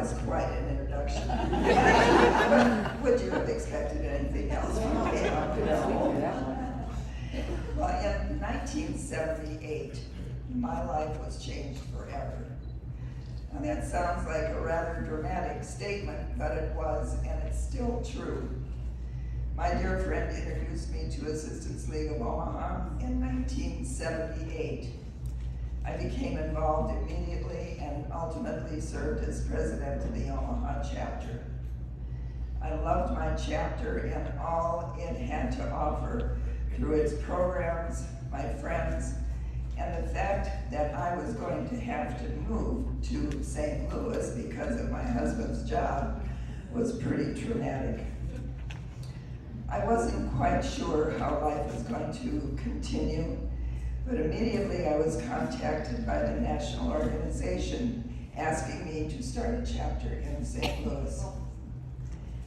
was quite an introduction. Would you have expected anything else from me? Well, in 1978, my life was changed forever. And that sounds like a rather dramatic statement, but it was, and it's still true. My dear friend introduced me to Assistance League of Omaha in 1978. I became involved immediately and ultimately served as president of the Omaha chapter. I loved my chapter and all it had to offer through its programs, my friends, and the fact that I was going to have to move to St. Louis because of my husband's job was pretty traumatic. I wasn't quite sure how life was going to continue, but immediately I was contacted by the national organization asking me to start a chapter in St. Louis.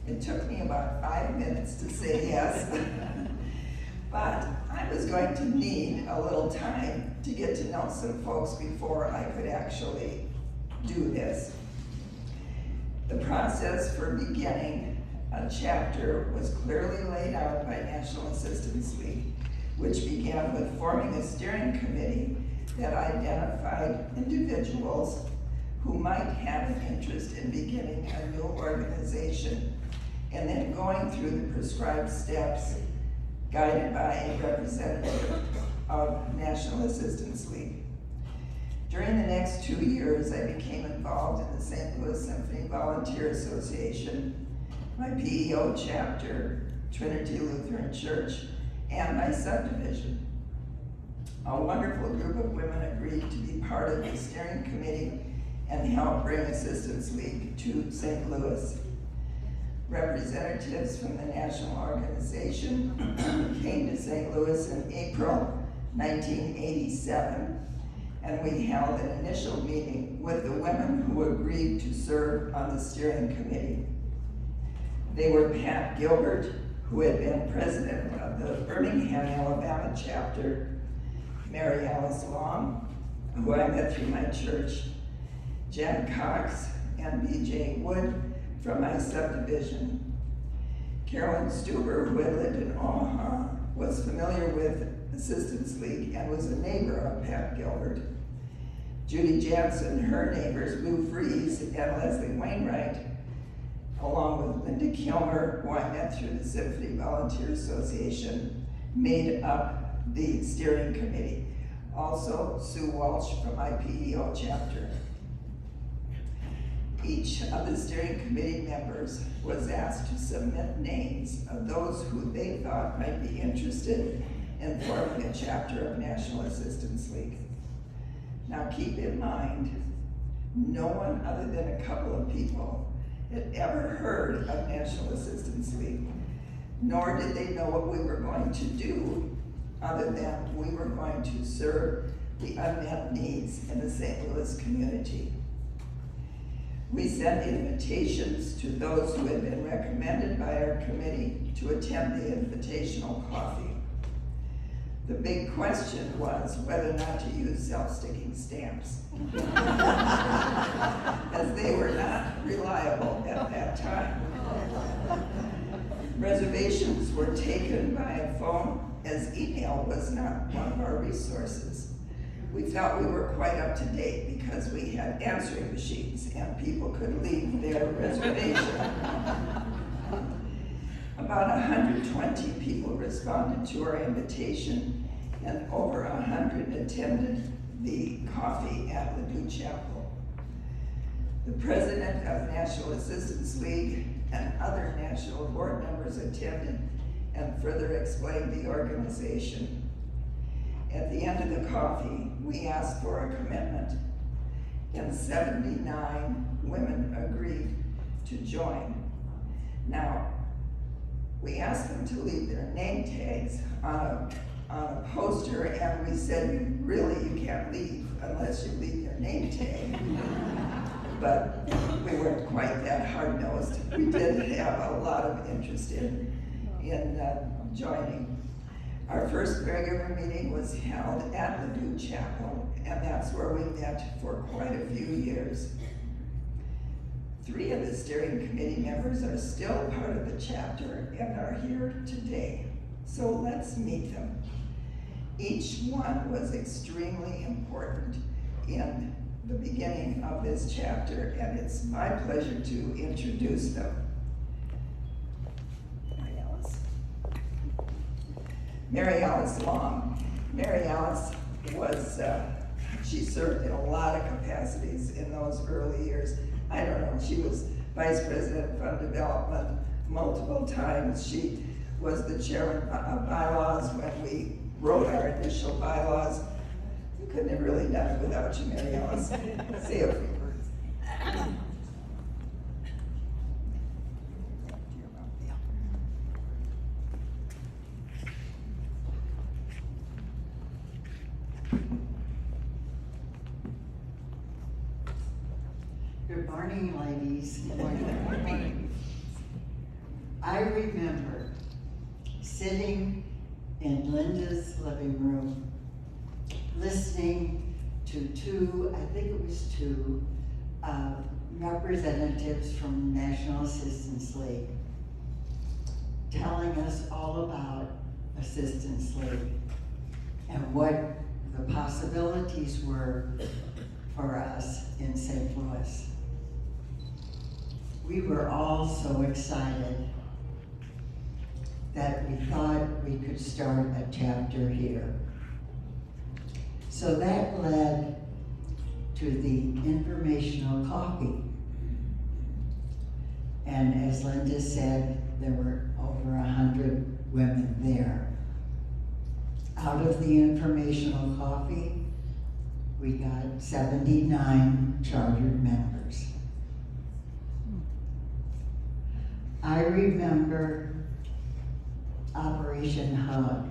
It took me about 5 minutes to say yes, but I was going to need a little time to get to know some folks before I could actually do this. The process for beginning a chapter was clearly laid out by National Assistance League, which began with forming a steering committee that identified individuals who might have an interest in beginning a new organization, and then going through the prescribed steps guided by a representative of National Assistance League. During the next 2 years, I became involved in the St. Louis Symphony Volunteer Association, my PEO chapter, Trinity Lutheran Church, and my subdivision. A wonderful group of women agreed to be part of the steering committee and help bring Assistance League to St. Louis. Representatives from the national organization came to St. Louis in April 1987, and we held an initial meeting with the women who agreed to serve on the steering committee. They were Pat Gilbert, who had been president of the Birmingham, Alabama chapter, Mary Alice Long, who I met through my church, Jen Cox, and B.J. Wood from my subdivision. Carolyn Stuber, who had lived in Omaha, was familiar with Assistance League and was a neighbor of Pat Gilbert. Judy Jansen, her neighbors, Lou Fries and Leslie Wainwright, along with Linda Kilmer, who I met through the Symphony Volunteer Association, made up the steering committee. Also, Sue Walsh from my PEO chapter. Each of the steering committee members was asked to submit names of those who they thought might be interested in forming a chapter of National Assistance League. Now keep in mind, no one other than a couple of people had ever heard of National Assistance League, nor did they know what we were going to do other than we were going to serve the unmet needs in the St. Louis community. We sent invitations to those who had been recommended by our committee to attend the invitational coffee. The big question was whether or not to use self-sticking stamps, as they were not reliable at that time. Reservations were taken by a phone, as email was not one of our resources. We felt we were quite up to date because we had answering machines and people could leave their reservation. About 120 people responded to our invitation, and over 100 attended the coffee at Ladue Chapel. The president of National Assistance League and other national board members attended and further explained the organization. At the end of the coffee, we asked for a commitment, and 79 women agreed to join. Now, we asked them to leave their name tags on a poster, and we said, really, you can't leave unless you leave your name tag. But we weren't quite that hard-nosed. We did have a lot of interest in joining. Our first regular meeting was held at Ladue Chapel, and that's where we met for quite a few years. 3 of the steering committee members are still part of the chapter and are here today. So let's meet them. Each one was extremely important in the beginning of this chapter, and it's my pleasure to introduce them. Mary Alice Long. Mary Alice was, she served in a lot of capacities in those early years. I don't know, she was vice president of fund development multiple times. She was the chairman of bylaws when we wrote our initial bylaws. We couldn't have really done it without you, Mary Alice. Say a few words. Good morning, ladies. Good morning. I remember sitting in Linda's living room, listening to two representatives from the National Assistance League telling us all about Assistance League and what the possibilities were for us in St. Louis. We were all so excited that we thought we could start a chapter here. So that led to the informational coffee. And as Linda said, there were over 100 women there. Out of the informational coffee, we got 79 chartered members. I remember Operation Hug.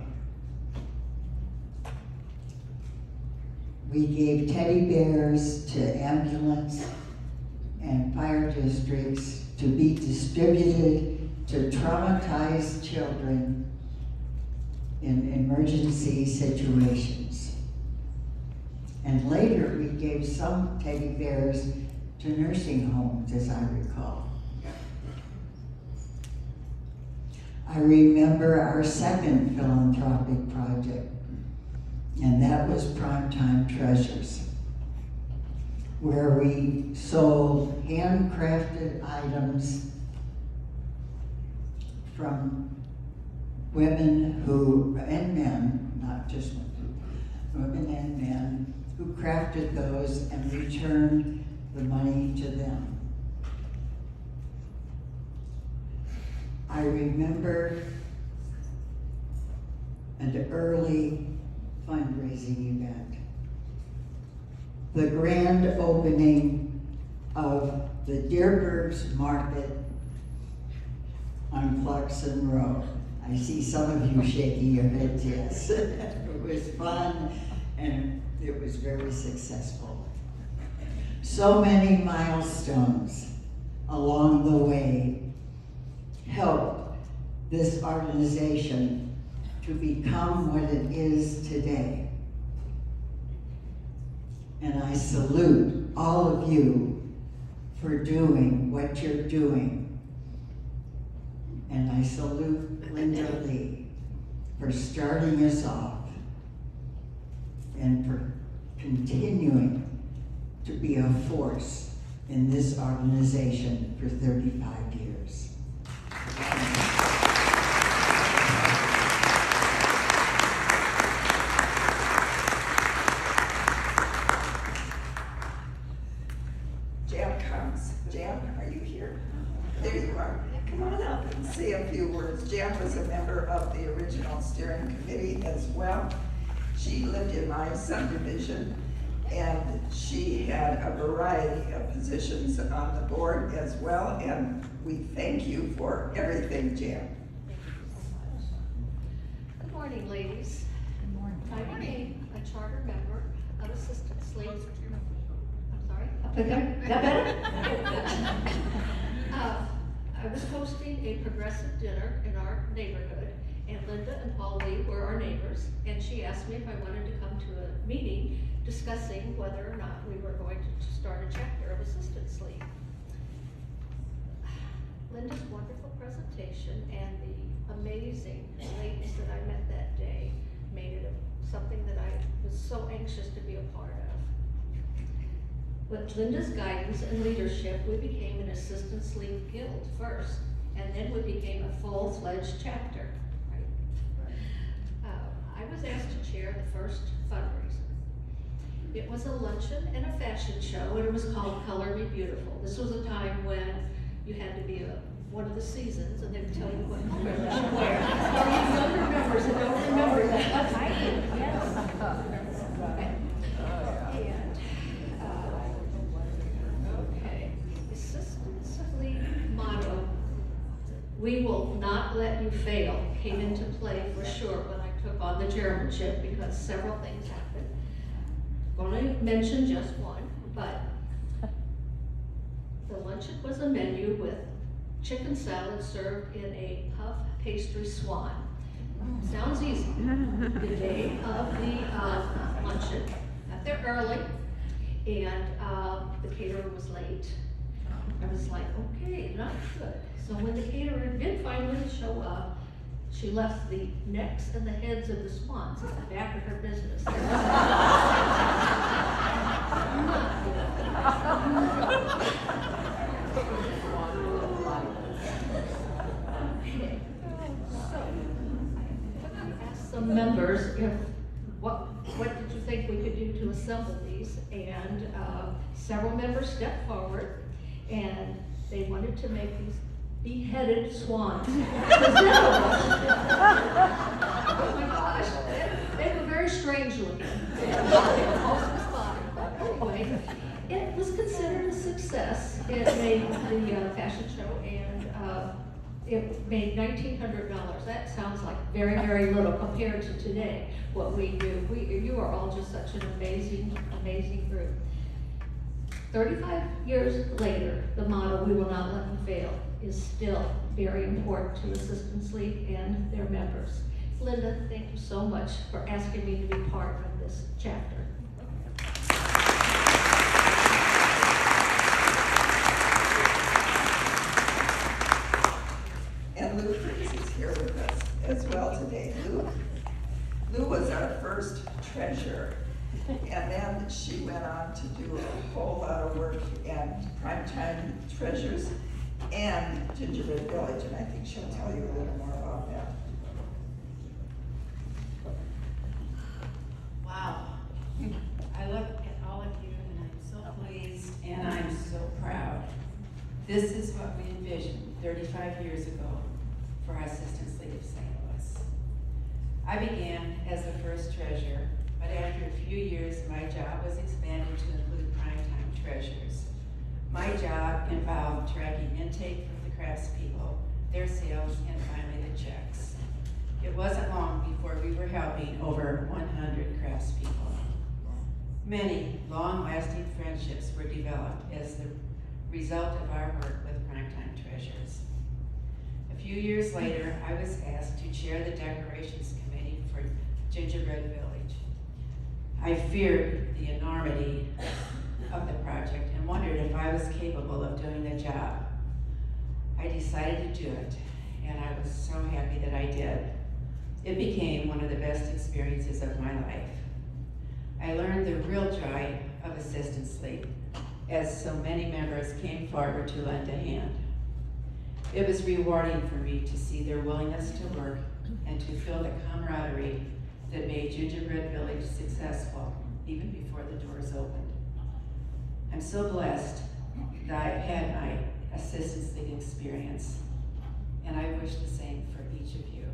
We gave teddy bears to ambulance and fire districts to be distributed to traumatized children in emergency situations. And later we gave some teddy bears to nursing homes, as I recall. I remember our second philanthropic project, and that was Primetime Treasures, where we sold handcrafted items from women and men, not just women and men, who crafted those and returned the money to them. I remember an early fundraising event, the grand opening of the Deerbergs Market on Clarkson Road. I see some of you shaking your heads, yes. It was fun and it was very successful. So many milestones along the way helped this organization to become what it is today. And I salute all of you for doing what you're doing. And I salute Linda Lee for starting us off and for continuing to be a force in this organization for 35 years. Jan comes. Jan, are you here? There you are. Come on up and say a few words. Jan was a member of the original steering committee as well. She lived in my subdivision, and she had a variety of positions on the board as well, and we thank you for everything, Jan. Thank you so much. Good morning, ladies. Good morning. I became a charter member of Assistance League. I'm sorry? Up there? That better? I was hosting a progressive dinner in our neighborhood, and Linda and Paul Lee were our neighbors, and she asked me if I wanted to come to a meeting discussing whether or not we were going to start a chapter of Assistance League. Linda's wonderful presentation and the amazing ladies that I met that day made it something that I was so anxious to be a part of. With Linda's guidance and leadership, we became an Assistance League Guild first, and then we became a full-fledged chapter. Right? I was asked to chair the first fundraiser. It was a luncheon and a fashion show, and it was called Color Me Beautiful. This was a time when you had to be one of the seasons, and they would tell you what color you should wear. All you younger members that don't remember that. I do, yes. Okay, Assistance League motto, "We will not let you fail," came into play for sure when I took on the chairmanship because several things happened. I'm going to mention just one, but the luncheon was a menu with chicken salad served in a puff pastry swan. Sounds easy. The day of the luncheon, got there early, and the caterer was late. I was like, okay, not good. So when the caterer did finally show up, she left the necks and the heads of the swans at the back of her business. Some members if what did you think we could do to assemble these, and several members stepped forward and they wanted to make these beheaded swans. Oh my gosh, they were very strange looking. Most despised, but anyway, it was considered a success. It made the fashion show, and it made $1,900. That sounds like very, very little compared to today, what we do. You are all just such an amazing, amazing group. 35 years later, the motto, "We will not let you fail," is still very important to Assistance League and their members. Linda, thank you so much for asking me to be part of this chapter. And Lou Freeze is here with us as well today. Lou was our first treasurer, and then she went on to do a whole lot of work at Primetime Treasures and Gingerbread Village, and I think she'll tell you a little more about that. Wow. I look at all of you and I'm so pleased and I'm so proud. This is what we envisioned 35 years ago for our Assistance League of St. Louis. I began as the first treasurer, but after a few years, my job was expanded to include Primetime Treasures. My job involved tracking intake from the craftspeople, their sales, and finally the checks. It wasn't long before we were helping over 100 craftspeople. Many long-lasting friendships were developed as the result of our work with Primetime Treasures. A few years later, I was asked to chair the decorations committee for Gingerbread Village. I feared the enormity of the project and wondered if I was capable of doing the job. I decided to do it, and I was so happy that I did. It became one of the best experiences of my life. I learned the real joy of Assistance League, as so many members came forward to lend a hand. It was rewarding for me to see their willingness to work and to feel the camaraderie that made Gingerbread Village successful even before the doors opened. I'm so blessed that I've had my Assistance League experience, and I wish the same for each of you.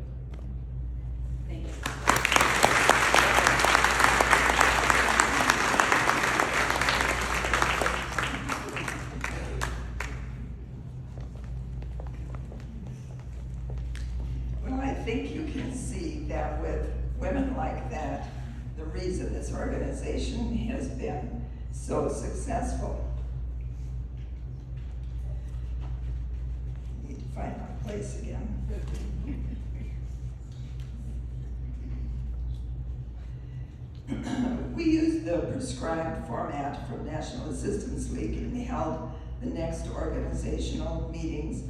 Thank you. Well, I think you can see that with women like that, the reason this organization has been so successful. Need to find my place again. We used the prescribed format from National Assistance League and held the next organizational meetings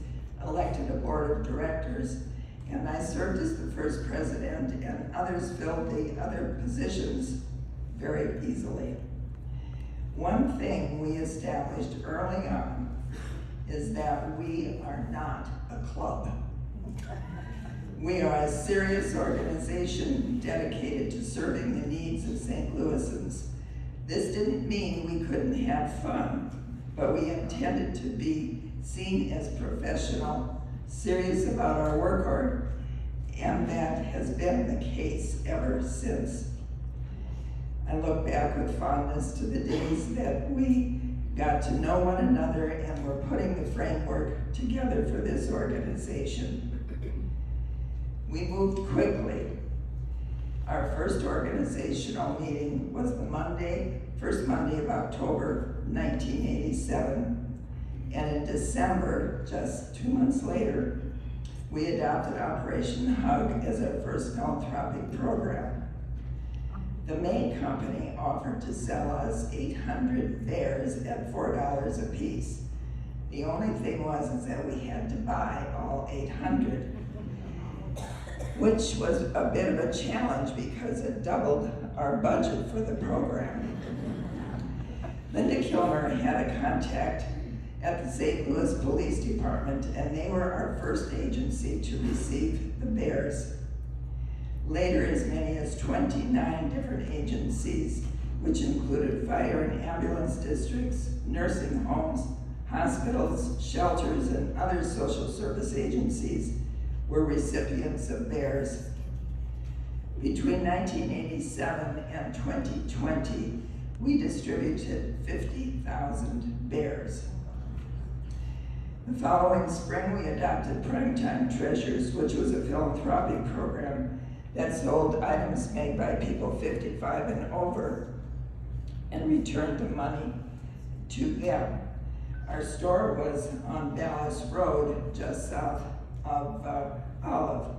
elected a board of directors, and I served as the first president, and others filled the other positions very easily. One thing we established early on is that we are not a club. We are a serious organization dedicated to serving the needs of St. Louisans. This didn't mean we couldn't have fun, but we intended to be seen as professional, serious about our work, and that has been the case ever since. I look back with fondness to the days that we got to know one another and were putting the framework together for this organization. We moved quickly. Our first organizational meeting was the first Monday of October, 1987. And in December, just 2 months later, we adopted Operation Hug as our first philanthropic program. The May Company offered to sell us 800 bears at $4 a piece. The only thing was that we had to buy all 800. Which was a bit of a challenge because it doubled our budget for the program. Linda Kilmer had a contact at the St. Louis Police Department, and they were our first agency to receive the bears. Later, as many as 29 different agencies, which included fire and ambulance districts, nursing homes, hospitals, shelters, and other social service agencies, were recipients of bears. Between 1987 and 2020, we distributed 50,000 bears. The following spring, we adopted Primetime Treasures, which was a philanthropic program that sold items made by people 55 and over and returned the money to them. Our store was on Dallas Road, just south of Olive.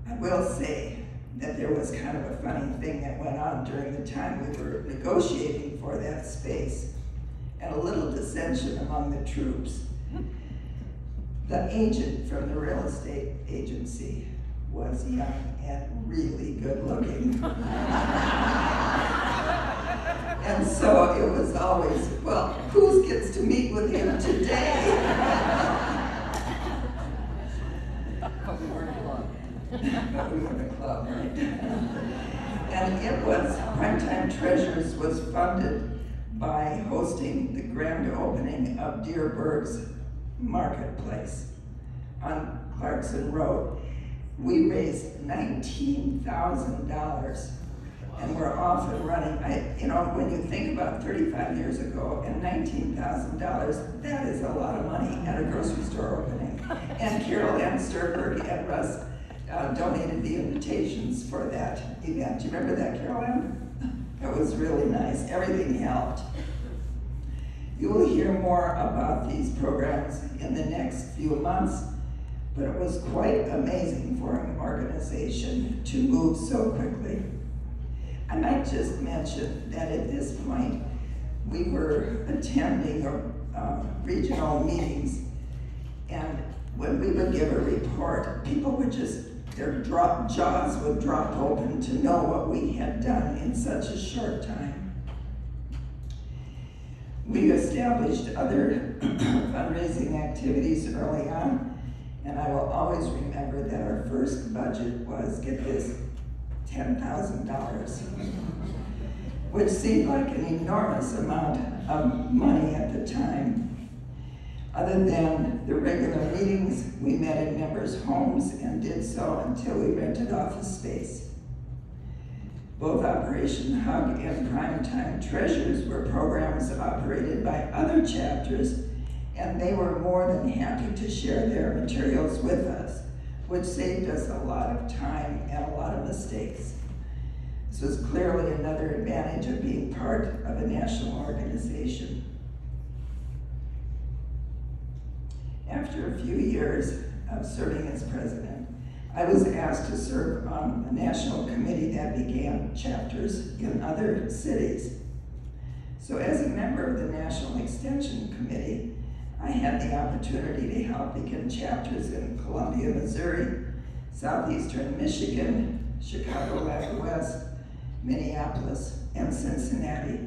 I will say that there was kind of a funny thing that went on during the time we were negotiating for that space, and a little dissension among the troops. The agent from the real estate agency was young and really good looking. And so it was always, well, who gets to meet with him today? But we weren't a club. But we were a club, right? And it was, Primetime Treasures was funded by hosting the grand opening of Deerberg's Marketplace on Clarkson Road. We raised $19,000 and we're off and running. When you think about 35 years ago and $19,000, that is a lot of money at a grocery store opening. And Carol Ann Sturberg and Russ donated the invitations for that event. Do you remember that, Carol Ann? It was really nice. Everything helped. You will hear more about these programs in the next few months, but it was quite amazing for an organization to move so quickly. I might just mention that at this point, we were attending regional meetings, and when we would give a report, people would just, their jaws would drop open to know what we had done in such a short time. We established other fundraising activities early on, and I will always remember that our first budget was, get this, $10,000, which seemed like an enormous amount of money at the time. Other than the regular meetings, we met in members' homes and did so until we rented office space. Both Operation Hug and Primetime Treasures were programs operated by other chapters, and they were more than happy to share their materials with us, which saved us a lot of time and a lot of mistakes. This was clearly another advantage of being part of a national organization. After a few years of serving as president, I was asked to serve on a national committee that began chapters in other cities. So as a member of the National Extension Committee, I had the opportunity to help begin chapters in Columbia, Missouri, Southeastern Michigan, Chicago West, Minneapolis, and Cincinnati.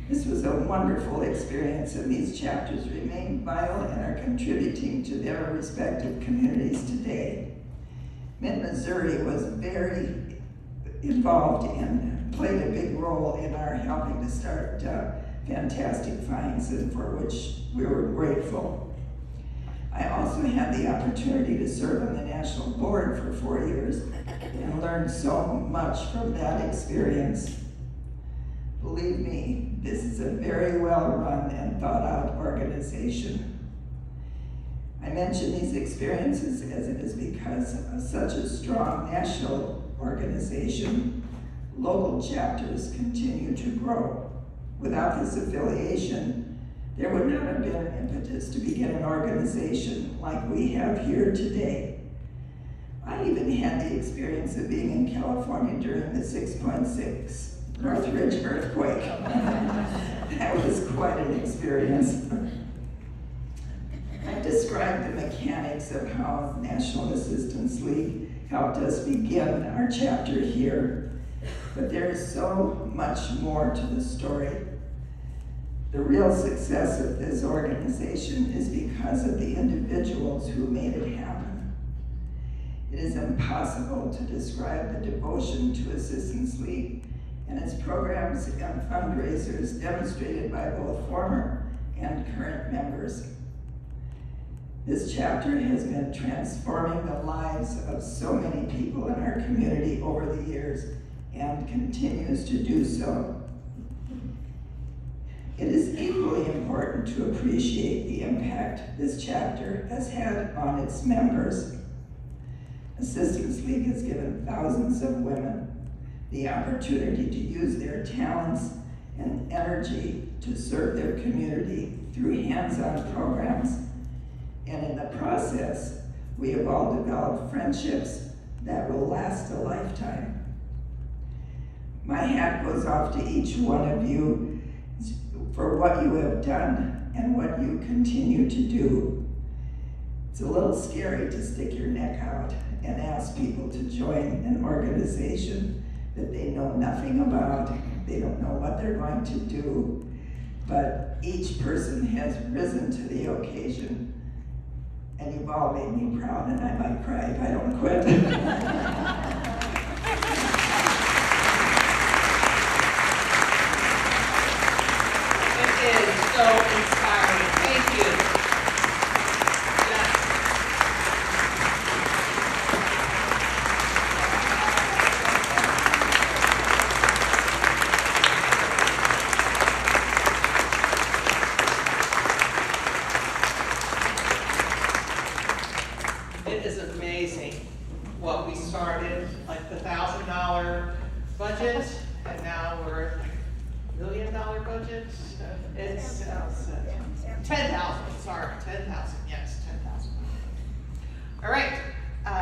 This was a wonderful experience, and these chapters remain vital and are contributing to their respective communities today. Mid-Missouri was very involved and played a big role in our helping to start Fantastic Finds, and for which we were grateful. I also had the opportunity to serve on the national board for 4 years and learned so much from that experience. Believe me, this is a very well-run and thought-out organization. I mention these experiences as it is because of such a strong national organization, local chapters continue to grow. Without this affiliation, there would not have been an impetus to begin an organization like we have here today. I even had the experience of being in California during the 6.6 Northridge earthquake. That was quite an experience. I described the mechanics of how National Assistance League helped us begin our chapter here, but there is so much more to the story. The real success of this organization is because of the individuals who made it happen. It is impossible to describe the devotion to Assistance League and its programs and fundraisers demonstrated by both former and current members. This chapter has been transforming the lives of so many people in our community over the years and continues to do so. It is equally important to appreciate the impact this chapter has had on its members. Assistance League has given thousands of women the opportunity to use their talents and energy to serve their community through hands-on programs. And in the process, we have all developed friendships that will last a lifetime. My hat goes off to each one of you for what you have done and what you continue to do. It's a little scary to stick your neck out and ask people to join an organization that they know nothing about, they don't know what they're going to do, but each person has risen to the occasion, and you've all made me proud, and I might cry if I don't quit. It is so inspiring. Thank you. Yes. It is amazing what we started, like the $1,000 budget, and now we're like $1 million budget. It's 10,000, sorry, 10,000, yes, 10,000. All right,